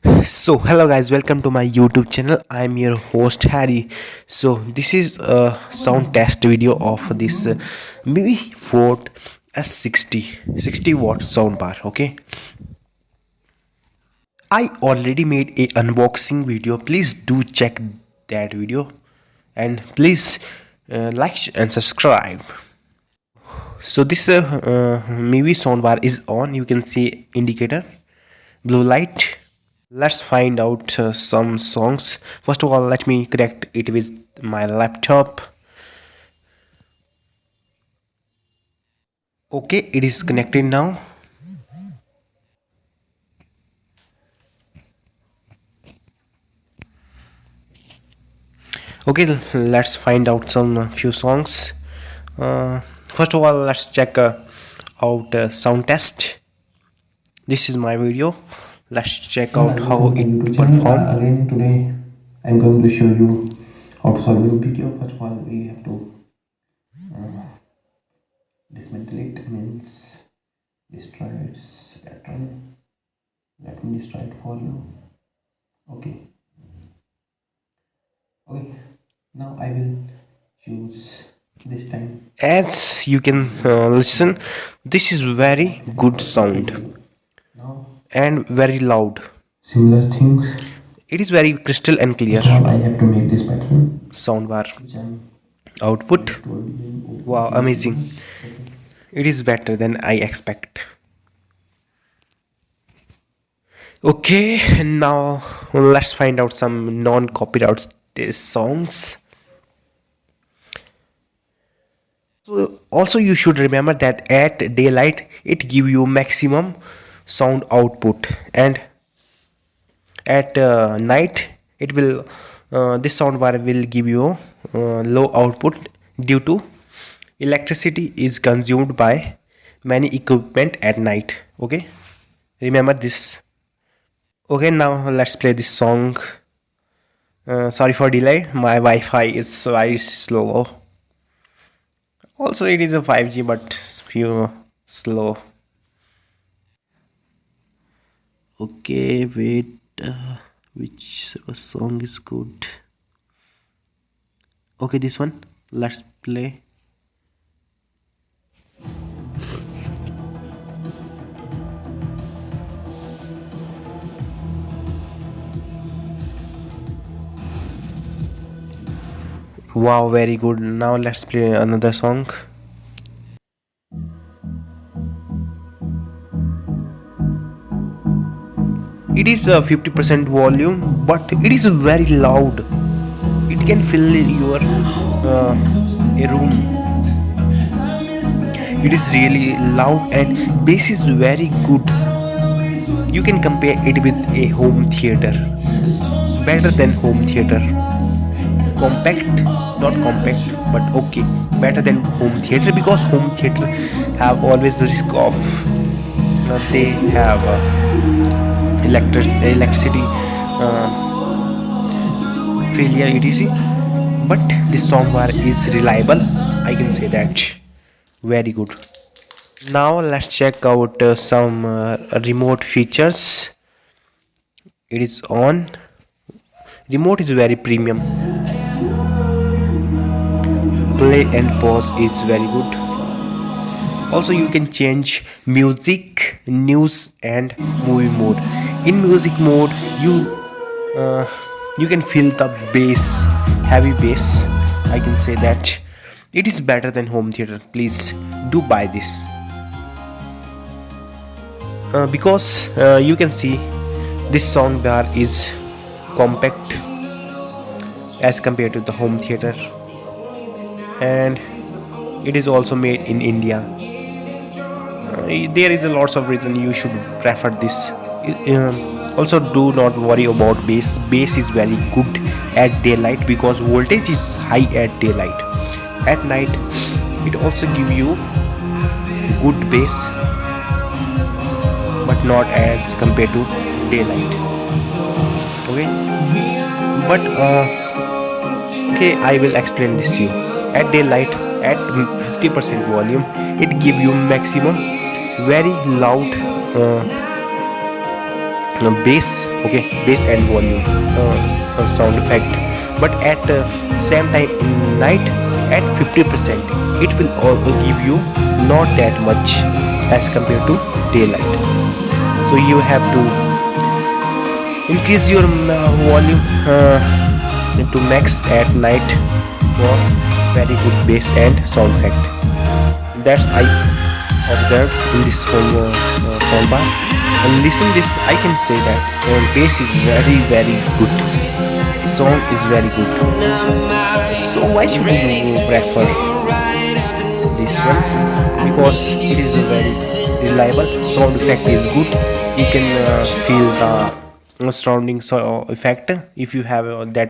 So hello guys, welcome to my YouTube channel. I'm your host Harry. So this is a sound test video of this MIVi Ford S60 60-watt soundbar. Okay, I already made a unboxing video. Please do check that video and please like and subscribe. So this MIVi soundbar is on. You can see indicator, blue light. Let's find out some songs. First of all, let me connect it with my laptop. Okay, it is connected now. Okay, let's find out some few songs. First of all, let's check out sound test. This is my video. Let's check out how it perform. Again today I'm going to show you how to solve your video. First of all, we have to dismantle it, means destroy its pattern. Let me destroy it for you. Okay, now I will choose this time. As you can listen, this is very good sound Now and very loud. similar things. It is very crystal and clear. Now I have to make this pattern Soundbar which I'm output. told you. Wow, amazing. It is better than I expect. Okay, now let's find out some non-copyright songs. So also you should remember that at daylight it give you maximum sound output, and at night it will this soundbar will give you low output due to electricity is consumed by many equipment at night. Okay, remember this. Okay, now let's play this song. Sorry for delay, my Wi-Fi is very slow. Also it is a 5G but few slow. Okay, wait, which song is good? Okay, this one, let's play. Wow, very good. Now let's play another song. It is a 50% volume, but it is very loud. It can fill your a room. It is really loud and bass is very good. You can compare it with a home theater. Better than home theater. Compact, not compact, but okay. Better than home theater, because home theater have always the risk of they have electricity failure etc, but this soundbar is reliable, I can say that. Very good. Now let's check out some remote features. It is on. Remote is very premium. Play and pause is very good. Also you can change music, news and movie mode. In music mode you can feel the bass, heavy bass, I can say that. It is better than home theater. Please do buy this because you can see this soundbar is compact as compared to the home theater, and it is also made in India. There is a lots of reason you should prefer this. Also do not worry about bass. Bass is very good at daylight because voltage is high at daylight. At night it also give you good bass, but not as compared to daylight. Okay, but okay, I will explain this to you. At daylight, at 50% volume, it give you maximum very loud bass, okay, bass and volume sound effect. But at same time in night at 50% it will also give you not that much as compared to daylight. So you have to increase your volume to max at night for very good bass and sound effect. That's I observed in this soundbar. And listen this, I can say that bass is very good. Song is very good. So why should you prefer this one? Because it is a very reliable. Sound effect is good. You can feel the surrounding effect if you have that